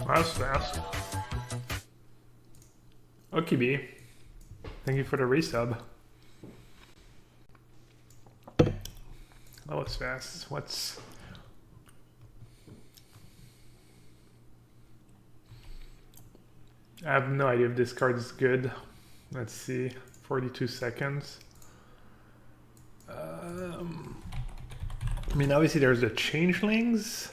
That's fast. Okay, B. Thank you for the resub. That was fast. What's... I have no idea if this card is good. Let's see. 42 seconds. I mean, obviously there's the changelings.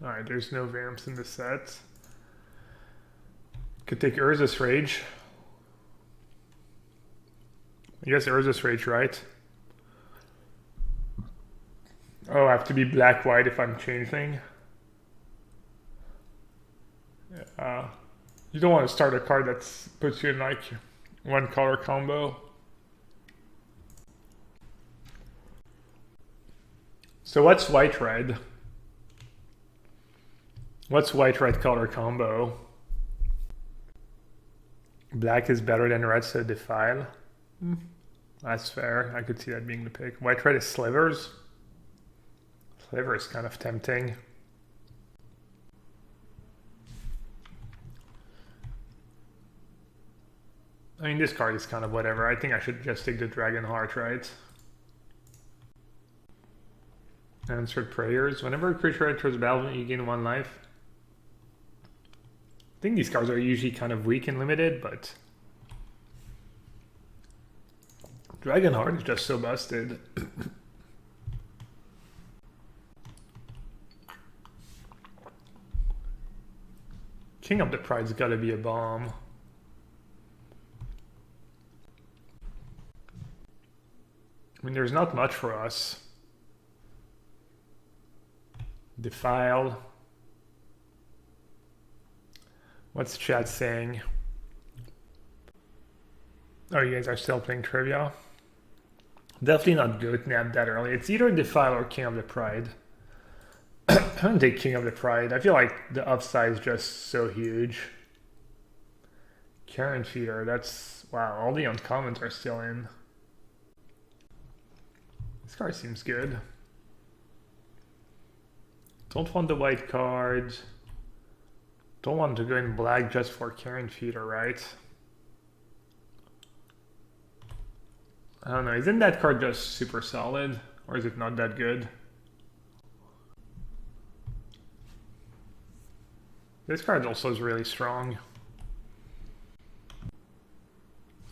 Alright, there's no vamps in the set. Could take Urza's Rage. I guess Urza's Rage, right? Oh, I have to be black-white if I'm changeling. You don't want to start a card that puts you in like one color combo. So what's white-red? What's white-red color combo? Black is better than red, so defile. That's fair. I could see that being the pick. White-red is slivers. Sliver is kind of tempting. I mean, this card is kind of whatever. I think I should just take the Dragon Heart, right? Answered Prayers. Whenever a creature enters battle, you gain 1 life. I think these cards are usually kind of weak and limited, but... Dragon Heart is just so busted. King of the Pride's gotta be a bomb. I mean, there's not much for us. Defile. What's chat saying? Oh, you guys are still playing trivia? Definitely not Goat Nap that early. It's either Defile or King of the Pride. I'm gonna take King of the Pride. I feel like the upside is just so huge. Karen Feeder, that's... Wow, all the uncommons are still in. This card seems good. Don't want the white card. Don't want to go in black just for Karen Feeder, right? I don't know, isn't that card just super solid? Or is it not that good? This card also is really strong.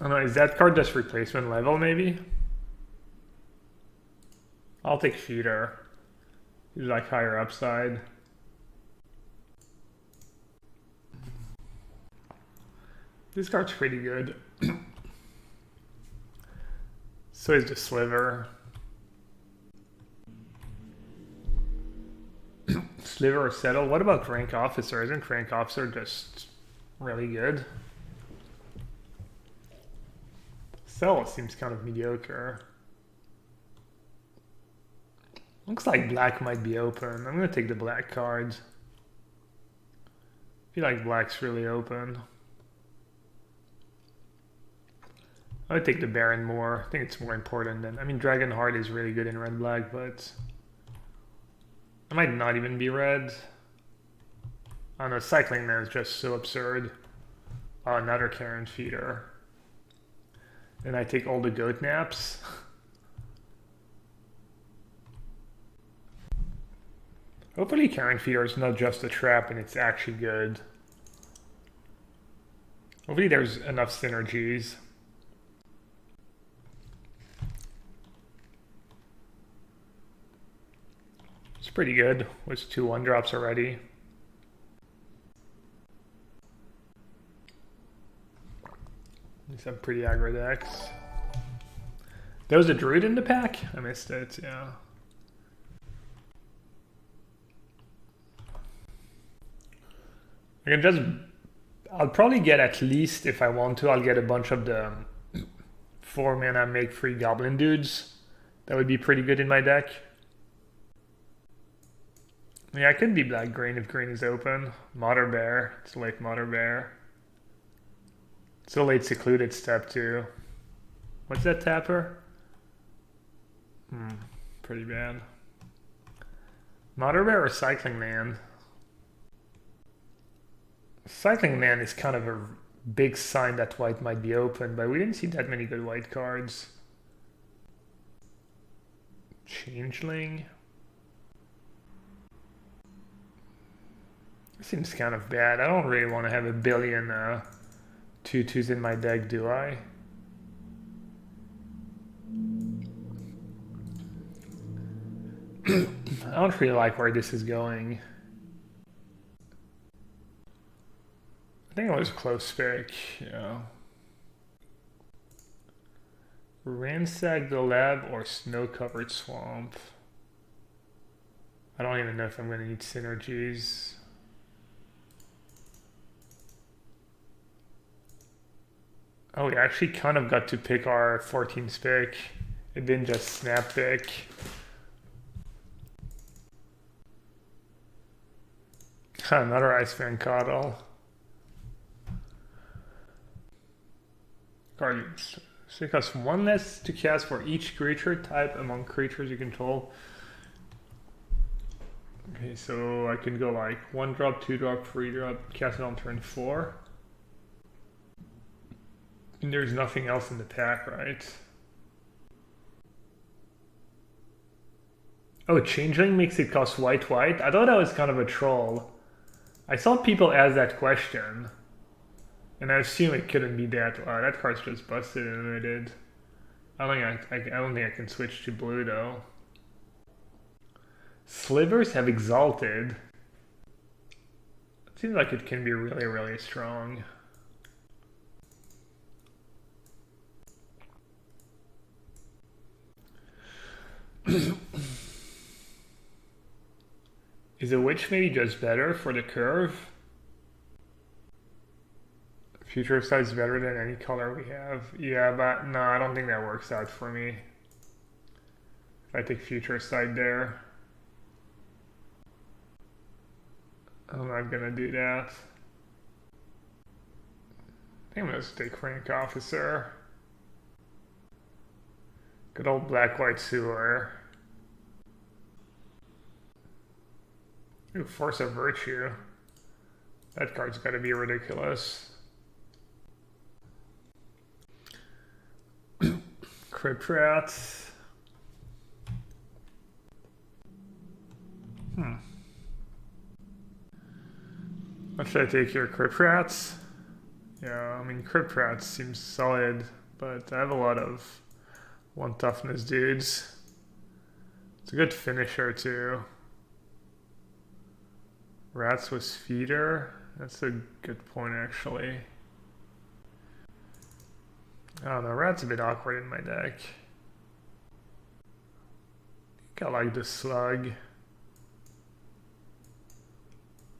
I don't know, is that card just replacement level maybe? I'll take Feeder. He's like higher upside. This card's pretty good. So is the Sliver. Sliver or Settle. What about Rank Officer? Isn't Rank Officer just really good? Settle seems kind of mediocre. Looks like black might be open. I'm gonna take the black cards. I feel like black's really open. I would take the Baron more. I think it's more important than... I mean, Dragon Heart is really good in red-black, but... I might not even be red. I don't know, Cycling Man is just so absurd. Oh, another Karen Feeder. Then I take all the Goat Naps. Hopefully Karen Feeder is not just a trap and it's actually good. Hopefully there's enough synergies. It's pretty good with 2 1-drops already. Some pretty aggro decks. There was a Druid in the pack? I missed it, yeah. I can just... I'll probably get at least, if I want to, I'll get a bunch of the 4 mana make free Goblin dudes. That would be pretty good in my deck. Yeah, I could be black green if green is open. Mother Bear. It's a late Mother Bear. It's a late Secluded Step too. What's that tapper? Pretty bad. Mother Bear or Cycling Man? Cycling Man is kind of a big sign that white might be open, but we didn't see that many good white cards. Changeling. Seems kind of bad. I don't really want to have a billion 2/2s in my deck, do I? I don't really like where this is going. I think it was a close pick, yeah. Ransack the lab or snow-covered swamp. I don't even know if I'm going to need synergies. Oh, we actually kind of got to pick our 14th pick. It didn't just snap pick. Another Ice Fan Coddle. Guardians. So it costs 1 less to cast for each creature type among creatures you control. Okay, so I can go like 1 drop, 2 drop, 3 drop, cast it on turn 4. And there's nothing else in the pack, right? Oh, Changeling makes it cost white. I thought that was kind of a troll. I saw people ask that question. And I assume it couldn't be that. That card's just busted and limited. I don't think I can switch to blue though. Slivers have Exalted. It seems like it can be really, really strong. Is a witch maybe just better for the curve? Future sight is better than any color we have. Yeah, but no, I don't think that works out for me. If I take future sight there. I'm not gonna do that. I think I'm gonna take Frank Officer. Good old black-white sewer. Ooh, Force of Virtue. That card's gotta be ridiculous. Crypt Rats. What should I take here? Crypt Rats? Yeah, I mean, Crypt Rats seems solid, but I have a lot of 1 toughness dudes. It's a good finisher too. Rats was feeder. That's a good point actually. Oh, the rat's a bit awkward in my deck. I think I like the slug.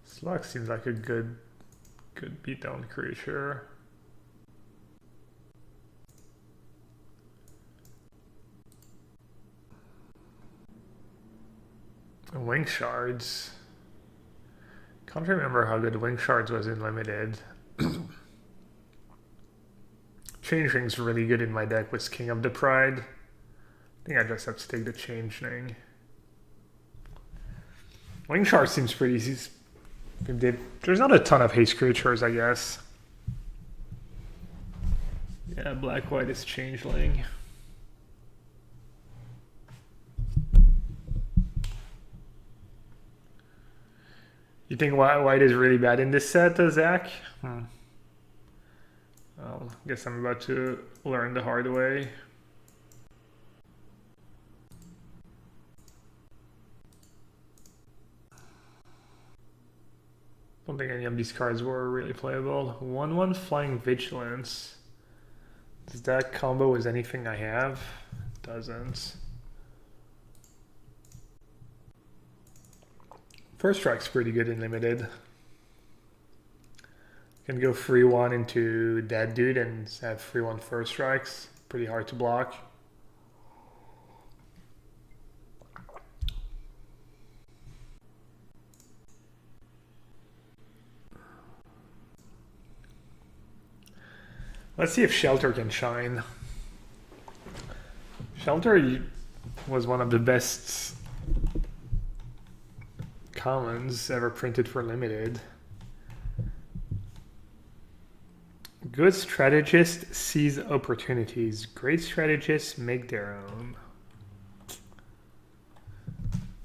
Slug seems like a good beatdown creature. Wing Shards. Can't remember how good Wing Shards was in limited. Changeling's really good in my deck with King of the Pride. I think I just have to take the Changeling. Wing Shard seems pretty easy. There's not a ton of haste creatures, I guess. Yeah, black-white is Changeling. You think white is really bad in this set, Zach? Well, I guess I'm about to learn the hard way. Don't think any of these cards were really playable. 1/1 Flying Vigilance. Does that combo with anything I have? It doesn't. First Strike's pretty good in limited. Can go 3/1 into Dead Dude and have 3/1 First Strikes. Pretty hard to block. Let's see if Shelter can shine. Shelter was one of the best uncommons ever printed for limited. Good strategist sees opportunities. Great strategists make their own.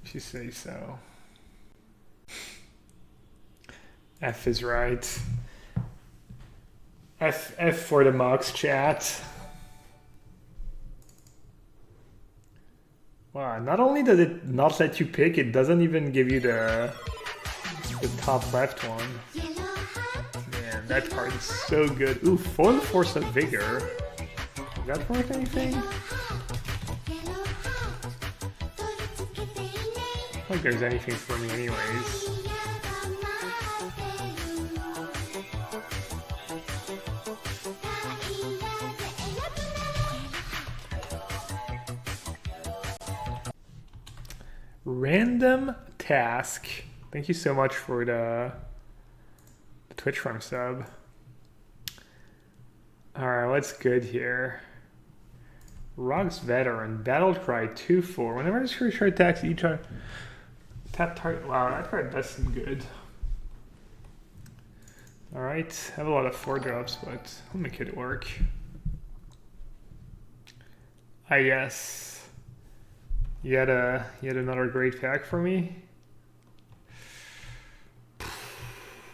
If you say so. F is right. F for the Mox chat. Wow, not only does it not let you pick, it doesn't even give you the top left one. Man, that card is so good. Ooh, Foil Force of Vigor. Is that worth anything? I don't think there's anything for me anyways. Random task. Thank you so much for the Twitch Prime sub. Alright, what's good here? Rogue's Veteran, Battle Cry 2/4. Whenever this creature attacks each other, tap target. Wow, that card does some good. Alright, I have a lot of 4-drops, but I'll make it work. Ah, yes. Yet another great pack for me.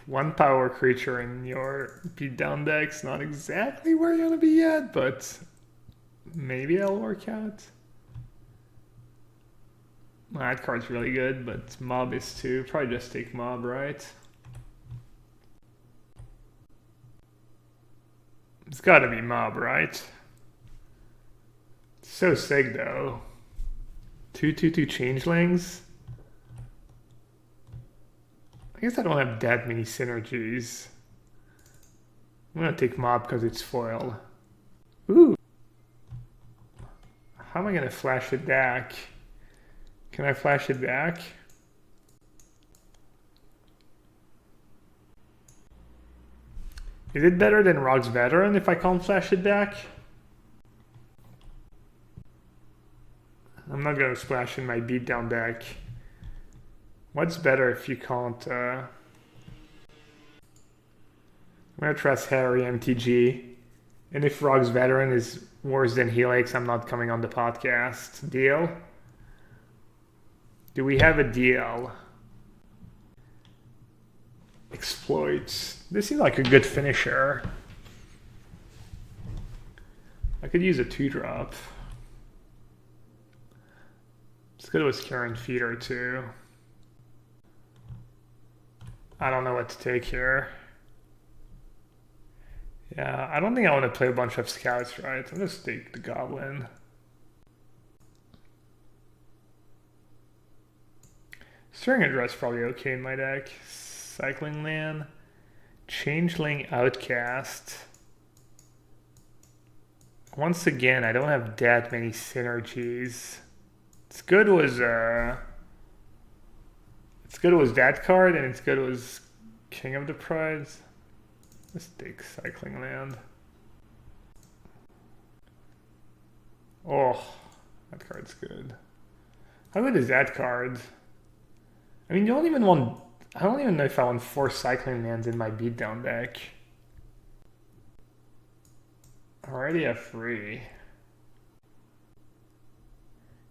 1 power creature in your beatdown deck's not exactly where you're gonna be yet, but maybe it'll work out. That card's really good, but Mob is too. Probably just take Mob, right? It's gotta be Mob, right? So sick though. 2/2/2 changelings. I guess I don't have that many synergies. I'm gonna take Mob because it's foil. Ooh. How am I gonna flash it back? Can I flash it back? Is it better than Rogue's Veteran if I can't flash it back? I'm not gonna splash in my beatdown deck. What's better if you can't, I'm gonna trust Harry MTG. And if Rogue's Veteran is worse than Helix, I'm not coming on the podcast. Deal? Do we have a deal? Exploits. This seems like a good finisher. I could use a 2-drop. Let's go to his current feeder too. I don't know what to take here. Yeah, I don't think I want to play a bunch of scouts, right? I'll just take the goblin. Stirring Address probably okay in my deck. Cycling Land. Changeling Outcast. Once again, I don't have that many synergies. It's good was that card, and it's good was King of the Prize. Let's take Cycling Land. Oh, that card's good. How good is that card? I mean, I don't even know if I want 4 Cycling Lands in my beatdown deck. I already have 3.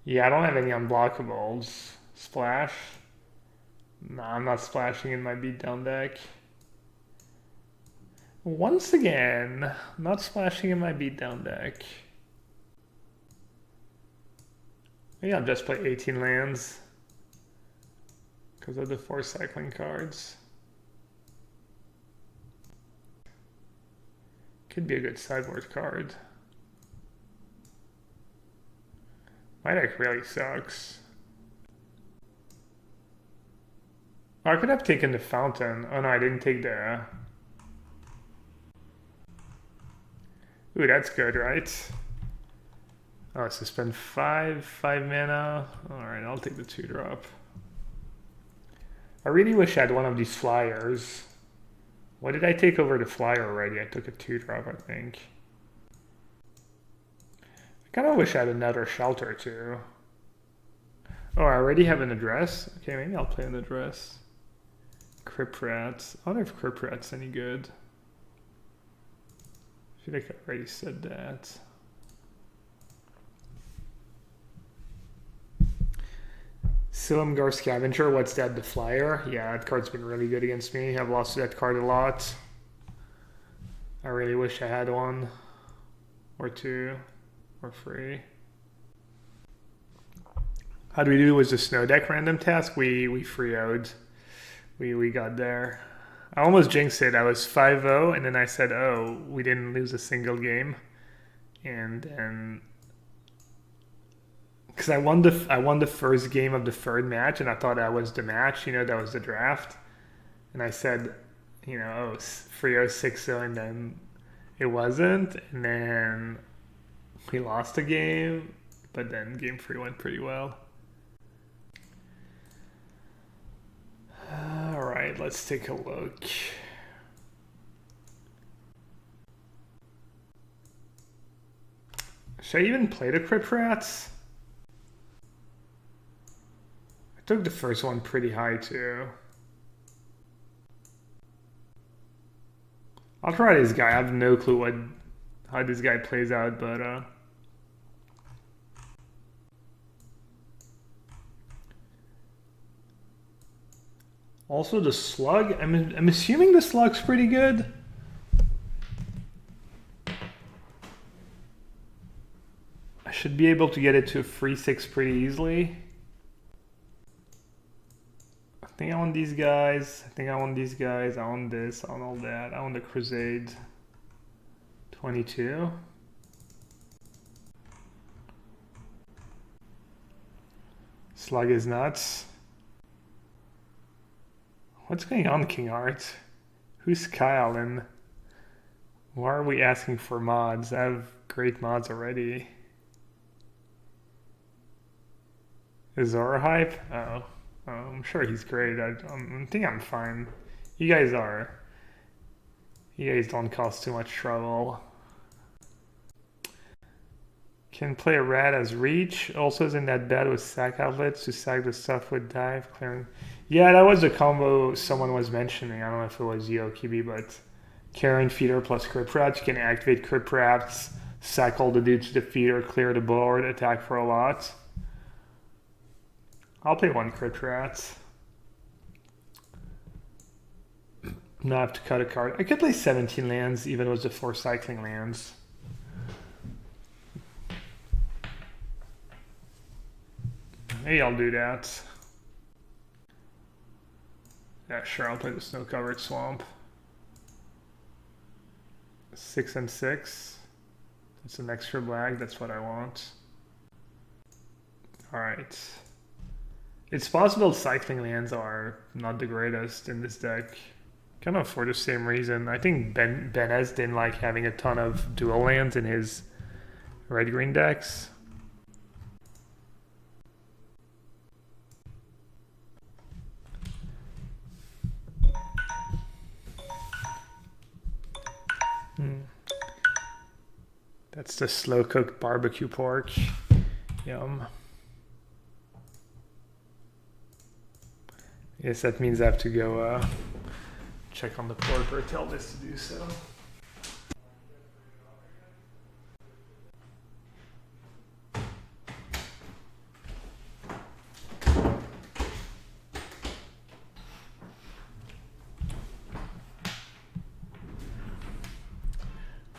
Yeah, I don't have any unblockables. Splash? Nah, I'm not splashing in my beatdown deck. Once again, not splashing in my beatdown deck. Maybe I'll just play 18 lands because of the 4 cycling cards. Could be a good sideboard card. My deck really sucks. Oh, I could have taken the fountain. Oh no, I didn't take the... Ooh, that's good, right? Oh, so spend 5 mana. Alright, I'll take the 2-drop. I really wish I had one of these flyers. What did I take over the flyer already? I took a 2-drop, I think. I kind of wish I had another shelter too. Oh, I already have an address? Okay, maybe I'll play an address. Crypt Rats. I wonder if Crypt Rat's any good. I feel like I already said that. Silumgar Scavenger, what's that, the flyer? Yeah, that card's been really good against me. I've lost to that card a lot. I really wish I had one. Or two. Or three. How do we do? Was the snow deck random task? We 3-0'd. We got there. I almost jinxed it. I was 5-0 and then I said, oh, we didn't lose a single game. And then because I won the first game of the third match and I thought that was the match, you know, that was the draft. And I said, you know, oh, 3-0, 6-0, and then it wasn't. And then we lost a game, but then game 3 went pretty well. All right, let's take a look. Should I even play the Crypt Rats? I took the first one pretty high too. I'll try this guy. I have no clue how this guy plays out, but also the slug. I'm assuming the slug's pretty good. I should be able to get it to a 3-6 pretty easily. I think I want these guys. I think I want these guys. I want this. I want all that. I want the Crusade 22. Slug is nuts. What's going on, King Art? Who's Kyle and why are we asking for mods? I have great mods already. Is Zora hype? Oh, I'm sure he's great. I think I'm fine. You guys are. You guys don't cause too much trouble. Can play a rat as reach. Also is in that bed with sack outlets to sack the stuff with dive. Clearing. Yeah, that was the combo someone was mentioning. I don't know if it was you or Kibi, but carrying feeder plus Crypt Rats. You can activate Crypt Rats, sack all the dudes to the feeder, clear the board, attack for a lot. I'll play one Crypt Rats. Now I have to cut a card. I could play 17 lands even with the 4 cycling lands. Maybe I'll do that. Yeah, sure, I'll play the snow-covered swamp. 6 and 6. That's an extra black, that's what I want. Alright. It's possible cycling lands are not the greatest in this deck. Kind of for the same reason. I think Benez didn't like having a ton of dual lands in his red-green decks. That's the slow-cooked barbecue pork. Yum. Yes, that means I have to go check on the pork or tell this to do so.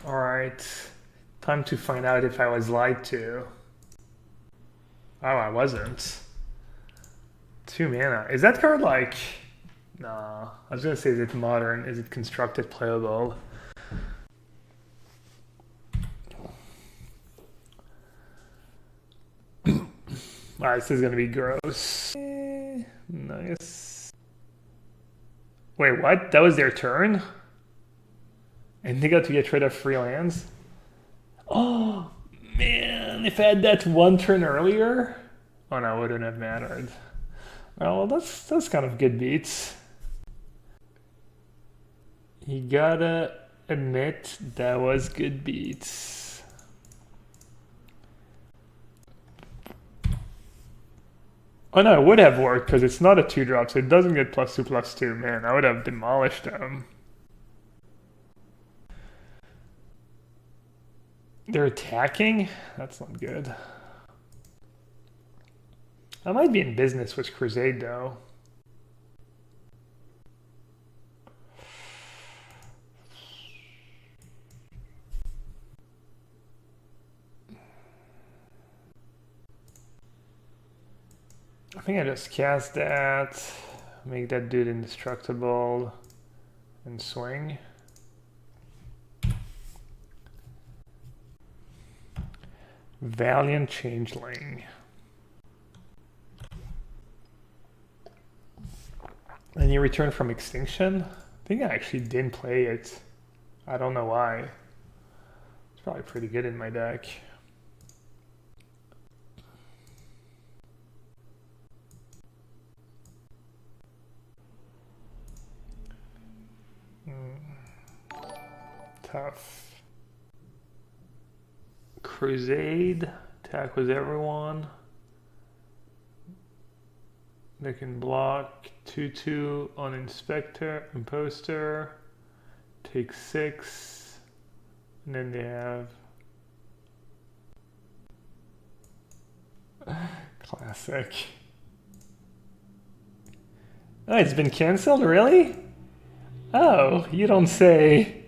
All right, time to find out if I was lied to. Oh, I wasn't. 2 mana. Is that card like... Nah, I was gonna say, is it modern? Is it constructed playable? Alright, this is gonna be gross. Nice. Wait, what? That was their turn? And they got to get rid of 3 lands? Oh, man, if I had that 1 turn earlier... Oh no, it wouldn't have mattered. Well, that's kind of good beats. You gotta admit that was good beats. Oh no, it would have worked because it's not a 2-drop, so it doesn't get +2/+2. Man, I would have demolished them. They're attacking? That's not good. I might be in business with Crusade though. I think I just cast that, make that dude indestructible, and swing. Valiant Changeling. And you return from extinction? I think I actually didn't play it. I don't know why. It's probably pretty good in my deck. Tough. Crusade. Attack with everyone. They can block 2/2 on Inspector, Imposter. Take 6. And then they have... Classic. Oh, it's been cancelled? Really? Oh, you don't say.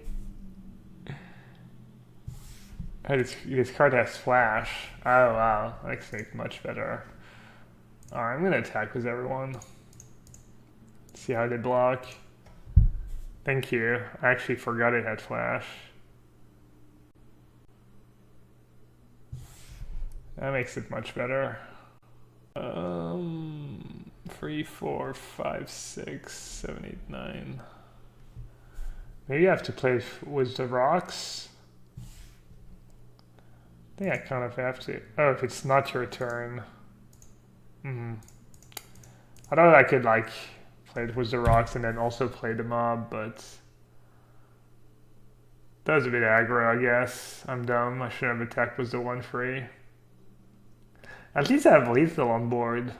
Oh, this card has flash. Oh wow, that makes it much better. Alright, I'm gonna attack with everyone. See how they block. Thank you. I actually forgot it had flash. That makes it much better. 3, 4, 5, 6, 7, 8, 9. Maybe I have to play with the rocks. I think I kind of have to. Oh, if it's not your turn. I thought I could like play it with the rocks and then also play the mob, but that was a bit aggro, I guess. I'm dumb. I should have attacked with the 1/3. At least I have lethal on board.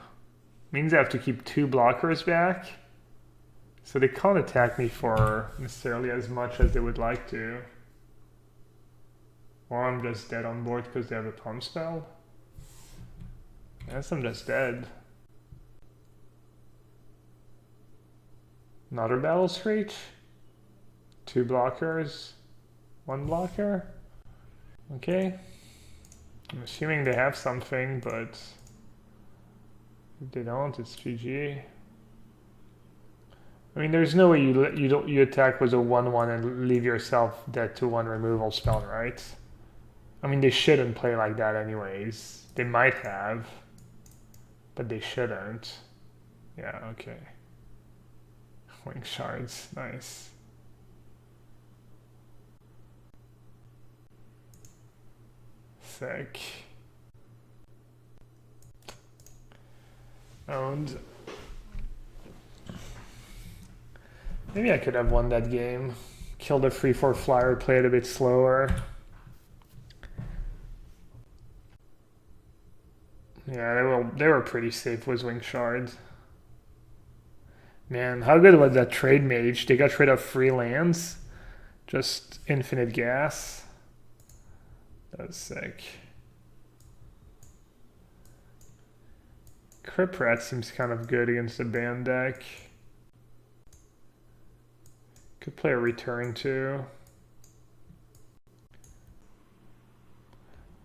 Means I have to keep 2 blockers back. So they can't attack me for necessarily as much as they would like to. Or I'm just dead on board because they have a pump spell. I guess I'm just dead. Another Battle Screech? 2 blockers? 1 blocker? Okay. I'm assuming they have something, but if they don't, it's GG. I mean, there's no way you attack with a 1/1 and leave yourself dead to 1 removal spell, right? I mean, they shouldn't play like that anyways. They might have, but they shouldn't. Yeah, okay. Wing shards, nice. Sick. Owned. Maybe I could have won that game. Killed a 3/4 flyer, played a bit slower. Yeah, they were pretty safe with wing shards. Man, how good was that trade mage? They got rid of 3 lands. Just infinite gas. That was sick. Crypt Rat seems kind of good against the band deck. Could play a return too.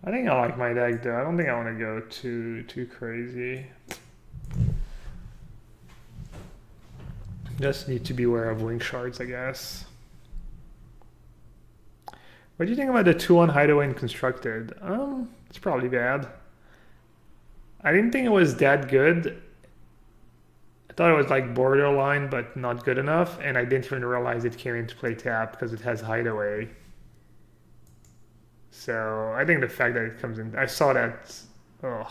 I think I like my deck though. I don't think I want to go too crazy. Just need to be aware of wing shards, I guess. What do you think about the 2/1 hideaway and constructed? It's probably bad. I didn't think it was that good. I thought it was like borderline, but not good enough, and I didn't even realize it came into play tap because it has hideaway. So I think the fact that it comes in, I saw that. Oh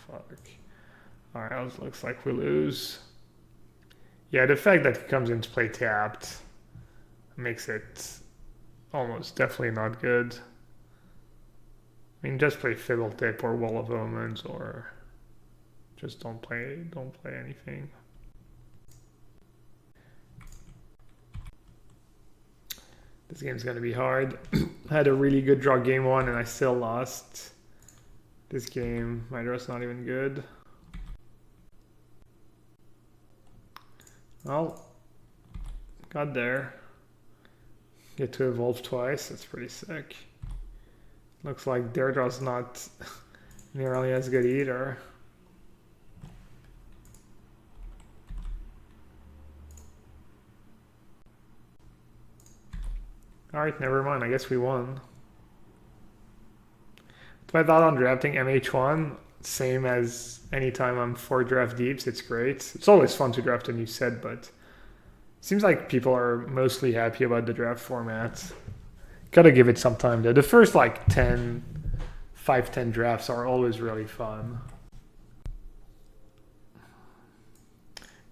fuck! All right, looks like we lose. Yeah, the fact that it comes into play tapped makes it almost definitely not good. I mean, just play Fiddle Tip or Wall of Omens or Just don't play anything. This game's gonna be hard. I had a really good draw game 1 and I still lost. This game, my draw's not even good. Well, got there. Get to evolve twice, that's pretty sick. Looks like their draw's not nearly as good either. Alright, never mind, I guess we won. My thought on drafting MH1, same as anytime I'm 4 draft deeps, it's great. It's always fun to draft a new set, but seems like people are mostly happy about the draft format. Gotta give it some time though. The first like 5-10 drafts are always really fun.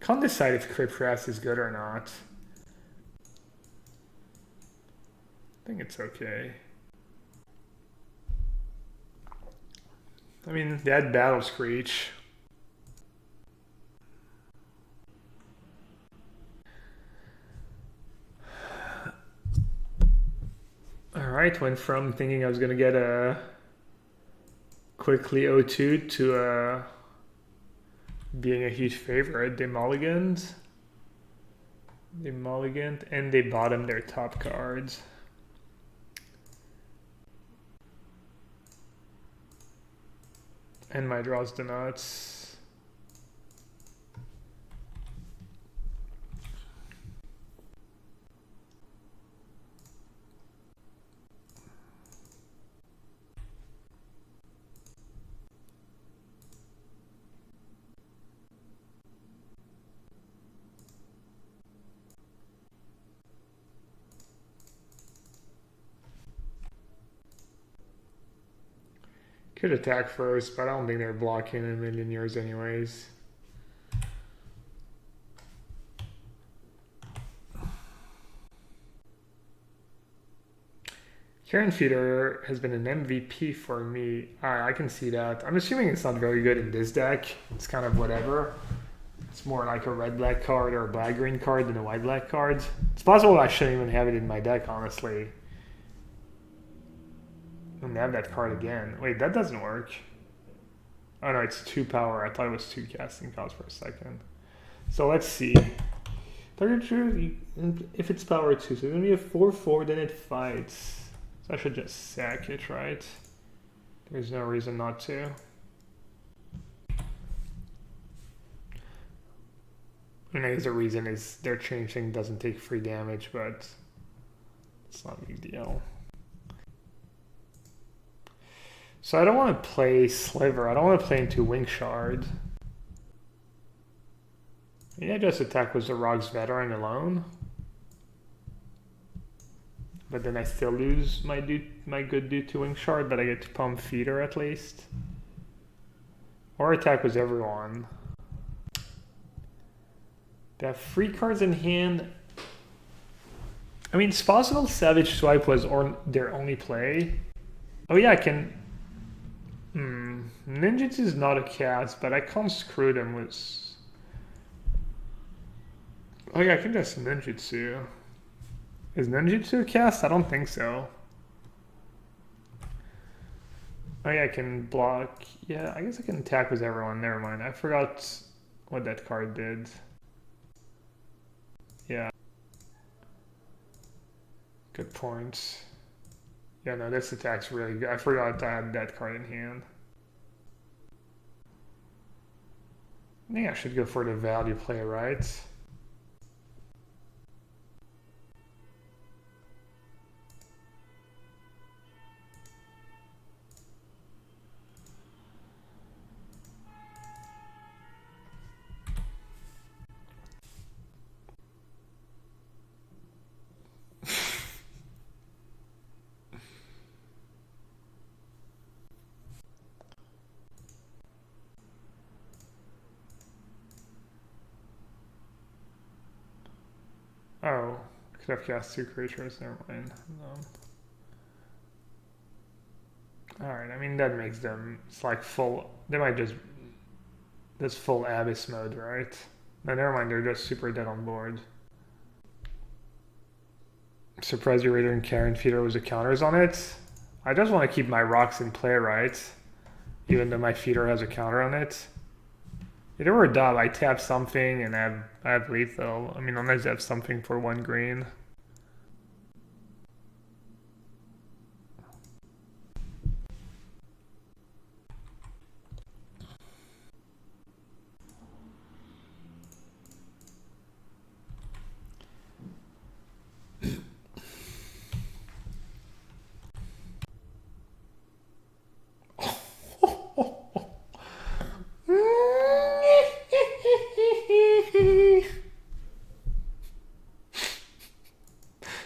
Can't decide if Cryptras is good or not. I think it's okay. I mean, they had Battle Screech. Alright, went from thinking I was gonna get a quickly 0-2 to being a huge favorite. They mulliganed. And they bottomed their top cards. And my draw's the nuts. Could attack first, but I don't think they're blocking in a million years anyways. Karen Feeder has been an MVP for me. I can see that. I'm assuming it's not very good in this deck. It's kind of whatever. It's more like a red-black card or a black-green card than a white-black card. It's possible I shouldn't even have it in my deck, honestly. I'm gonna have that card again. Wait, that doesn't work. Oh no, it's 2 power. I thought it was 2 casting cost for a second. So let's see. If it's power 2, so it's gonna be a 4/4, then it fights. So I should just sack it, right? There's no reason not to. I guess the reason is their changing doesn't take free damage, but it's not a big deal. So I don't want to play Sliver. I don't want to play into Wing Shard. Maybe I just attack with the Rog's Veteran alone. But then I still lose my good dude to Wing Shard, but I get to pump Feeder at least. Or attack with everyone. They have 3 cards in hand. I mean, it's possible Savage Swipe was their only play. Oh yeah, I can... Ninjutsu is not a cast, but I can't screw them with... Oh yeah, I can just Ninjutsu. Is Ninjutsu a cast? I don't think so. Oh yeah, I can block... Yeah, I guess I can attack with everyone. Never mind. I forgot what that card did. Yeah. Good point. Yeah, no, this attack's really good. I forgot I had that card in hand. I think I should go for the value play, right? Oh, I could have cast 2 creatures, never mind. Alright, I mean that makes them, it's like full, they might just, That's full Abyss mode, right? No, never mind, they're just super dead on board. I'm surprised your Raider and Karen feeder was a counters on it. I just want to keep my rocks in play, right? Even though my feeder has a counter on it. If it were a dub, I tap something and I have lethal. I mean, unless I have something for 1 green.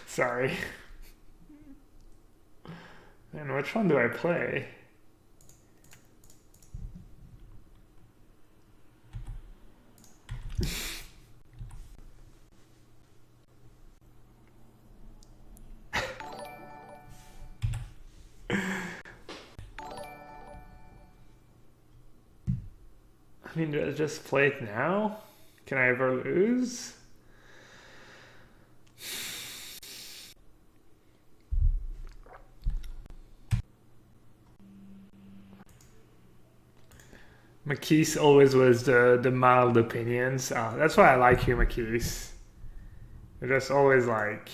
Sorry. And which one do I play? I mean, do I just play it now? Can I ever lose? McKees always was the mild opinions. That's why I like you, McKees. They're just always like...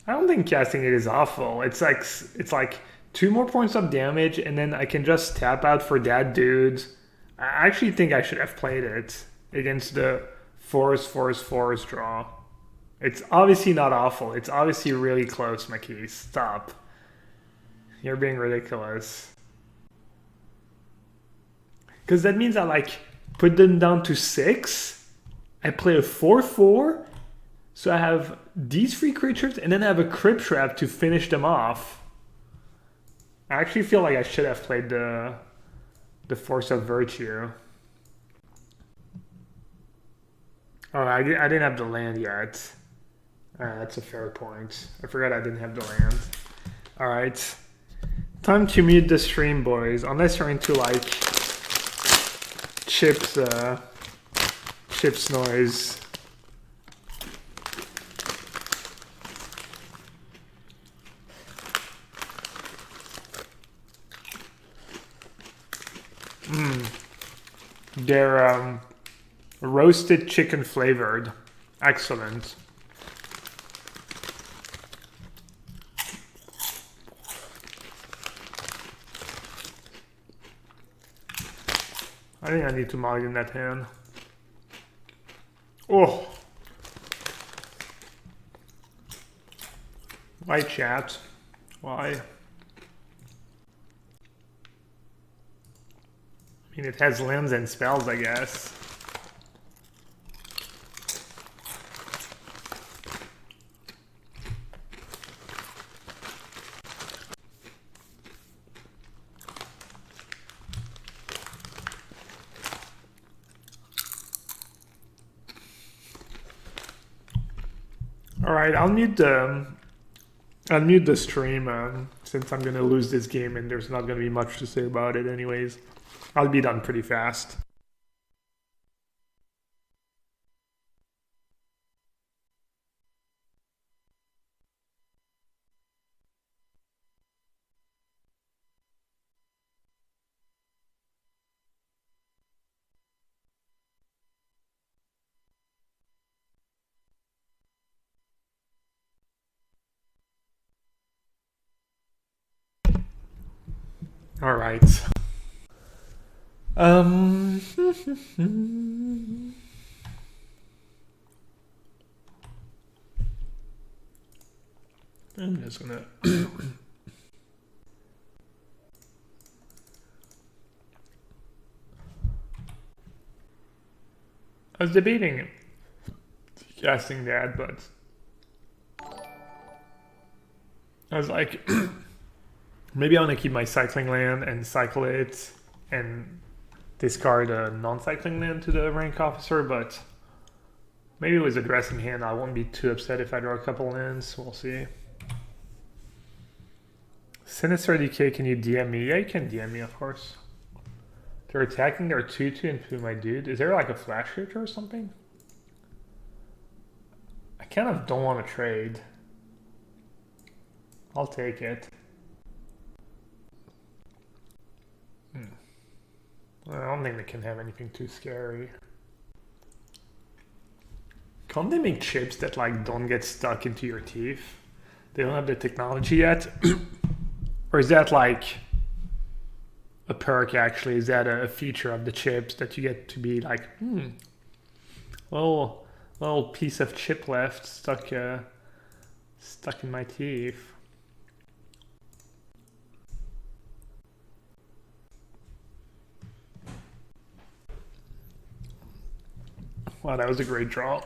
I don't think casting it is awful. It's like 2 more points of damage, and then I can just tap out for that dude. I actually think I should have played it against the forest draw. It's obviously not awful. It's obviously really close, McKees. Stop. You're being ridiculous. Because that means I like put them down to 6. I play a 4/4. So I have these 3 creatures and then I have a Crypt Trap to finish them off. I actually feel like I should have played the Force of Virtue. Oh, I didn't have the land yet. That's a fair point. I forgot I didn't have the land. Alright. Time to mute the stream, boys. Unless you're into like Chip's noise. They're roasted chicken flavored. Excellent. I think I need to mulligan that hand. Oh. Why, chat? Why? I mean, it has lands and spells, I guess. All right, I'll mute the stream since I'm gonna lose this game and there's not gonna be much to say about it anyways. I'll be done pretty fast. All right. I'm just gonna I was debating casting that, but I was like maybe I want to keep my cycling land and cycle it and discard a non-cycling land to the rank officer, but maybe with a dressing hand I won't be too upset if I draw a couple lands. We'll see. Sinister DK, can you DM me? Yeah, you can DM me, of course. They're attacking their 2-2 and put my dude. Is there like a flash shooter or something? I kind of don't want to trade. I'll take it. I don't think they can have anything too scary. Can't they make chips that like don't get stuck into your teeth? They don't have the technology yet? Or is that like a perk actually? Is that a feature of the chips that you get to be like, little piece of chip left stuck in my teeth? Wow, that was a great draw.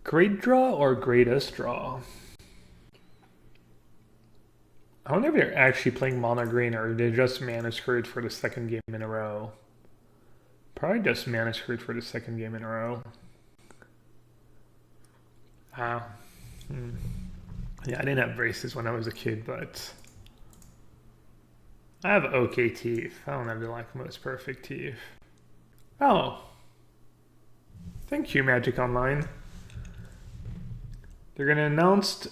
Great draw or greatest draw? I wonder if they're actually playing mono green or they just mana screwed for the second game in a row. Probably just mana screwed for the second game in a row. Wow. Yeah, I didn't have braces when I was a kid, but I have okay teeth. I don't have the like most perfect teeth. Oh. Thank you, Magic Online. They're gonna announce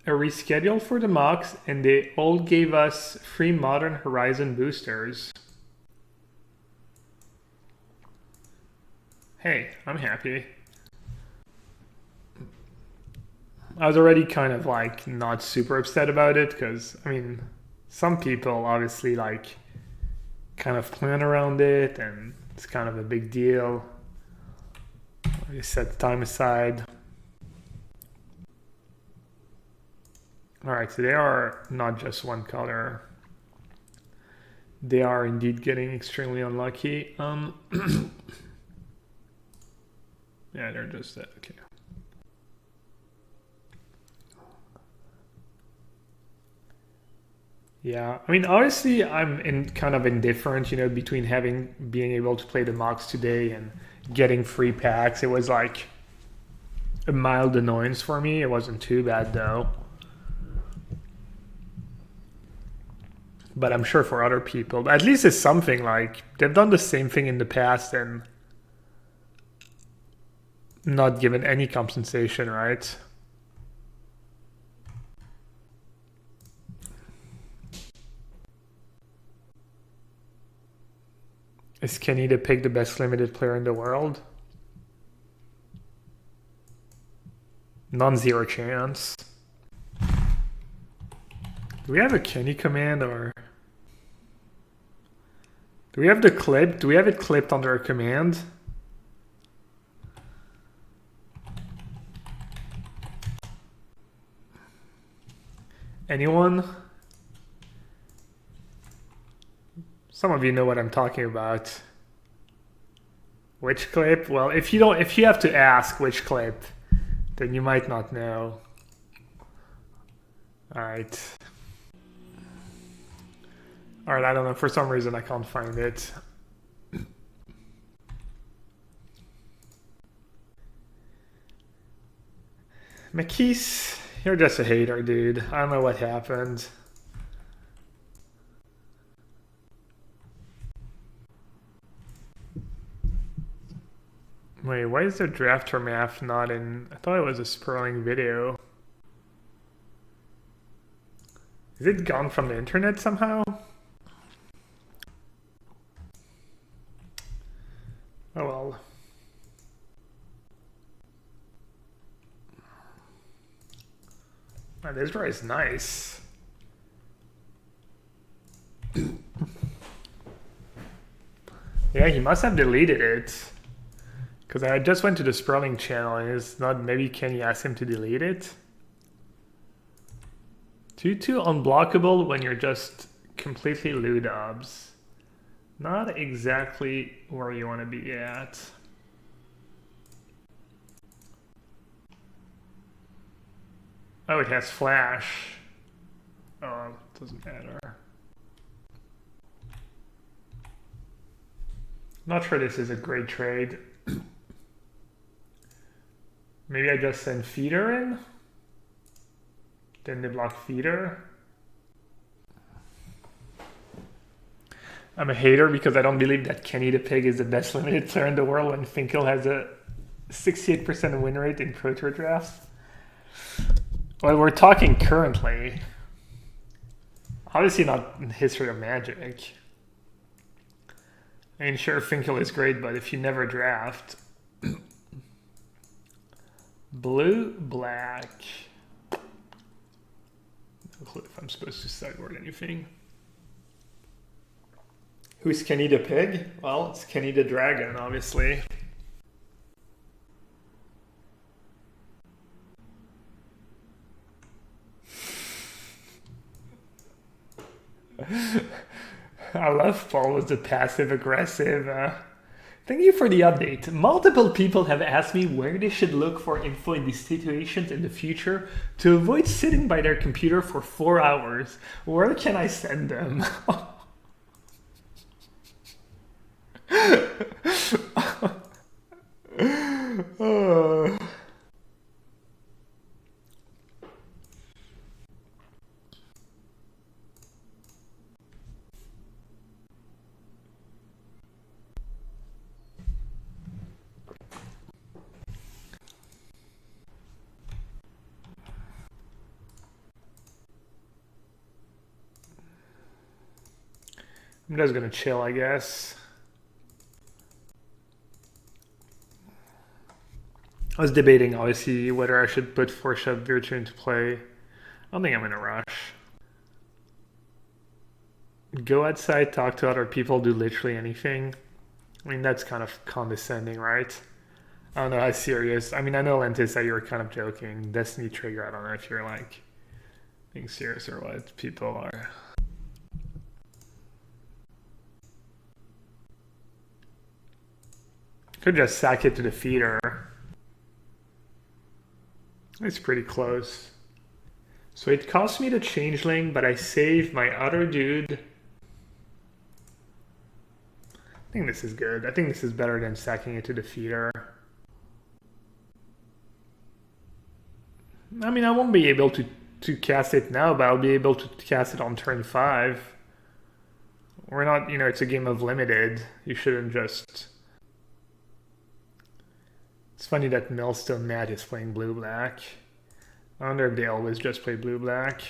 a reschedule for the mocks, and they all gave us free Modern Horizon boosters. Hey, I'm happy. I was already kind of like not super upset about it because, I mean, some people obviously like kind of plan around it and it's kind of a big deal. You set the time aside. Alright, so they are not just one color. They are indeed getting extremely unlucky. Yeah, they're just that. Okay. Yeah, I mean, honestly, I'm kind of indifferent, you know, between being able to play the mocks today and getting free packs. It was like a mild annoyance for me. It wasn't too bad though. But I'm sure for other people, at least it's something. Like they've done the same thing in the past and not given any compensation, right? Is Kenny the Pig the best limited player in the world? Non-zero chance. Do we have a Kenny command or... Do we have the clip? Do we have it clipped under a command? Anyone? Some of you know what I'm talking about. Which clip? Well, if you have to ask which clip, then you might not know. Alright. Alright, I don't know. For some reason I can't find it. McKees, you're just a hater, dude. I don't know what happened. Wait, why is the drafter math not in... I thought it was a Sperling video. Is it gone from the internet somehow? Oh well. Oh, this draw is nice. Yeah, he must have deleted it. Because I just went to the Sperling channel and it's not... Maybe Kenny asked him to delete it? 2-2 unblockable when you're just completely Ludobs. Not exactly where you want to be at. Oh, it has flash. Oh, it doesn't matter. Not sure this is a great trade. Maybe I just send feeder in? Then they block feeder. I'm a hater because I don't believe that Kenny the Pig is the best limited player in the world when Finkel has a 68% win rate in Pro Tour drafts. Well, we're talking currently. Obviously not in the history of Magic. I mean, sure, Finkel is great, but if you never draft... Blue, black... No clue if I'm supposed to sideboard anything. Who's Kenny the Pig? Well, it's Kenny the Dragon, obviously. I love Paul was the passive aggressive. Thank you for the update. Multiple people have asked me where they should look for info in these situations in the future to avoid sitting by their computer for 4 hours. Where can I send them? I'm just gonna chill, I guess. I was debating, obviously, whether I should put 4-shot Virtue into play. I don't think I'm in a rush. Go outside, talk to other people, do literally anything. I mean, that's kind of condescending, right? I don't know how serious. I mean, I know, Lentis, that you were kind of joking. Destiny Trigger, I don't know if you're, like, being serious or what. People are... Could just sack it to the feeder. It's pretty close. So it cost me the changeling, but I saved my other dude. I think this is good. I think this is better than sacking it to the feeder. I mean, I won't be able to cast it now, but I'll be able to cast it on turn 5. We're not, you know, it's a game of limited. You shouldn't just... It's funny that Millstone Matt is playing blue-black. I wonder if they always just play blue-black.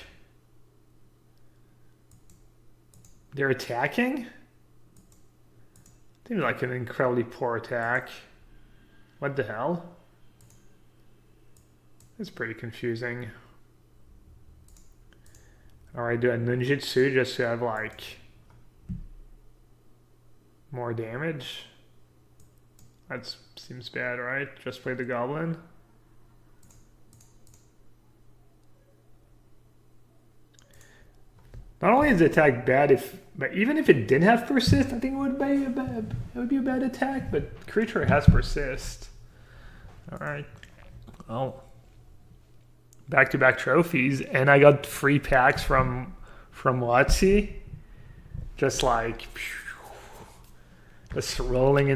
They're attacking? Seems like an incredibly poor attack. What the hell? It's pretty confusing. Alright, do a ninjutsu just to have, like, more damage. That seems bad, right? Just play the goblin. Not only is the attack bad, but even if it didn't have persist, I think it would be a bad attack. But creature has persist. All right. Well, back-to-back trophies, and I got free packs from WotC. Just like just rolling in.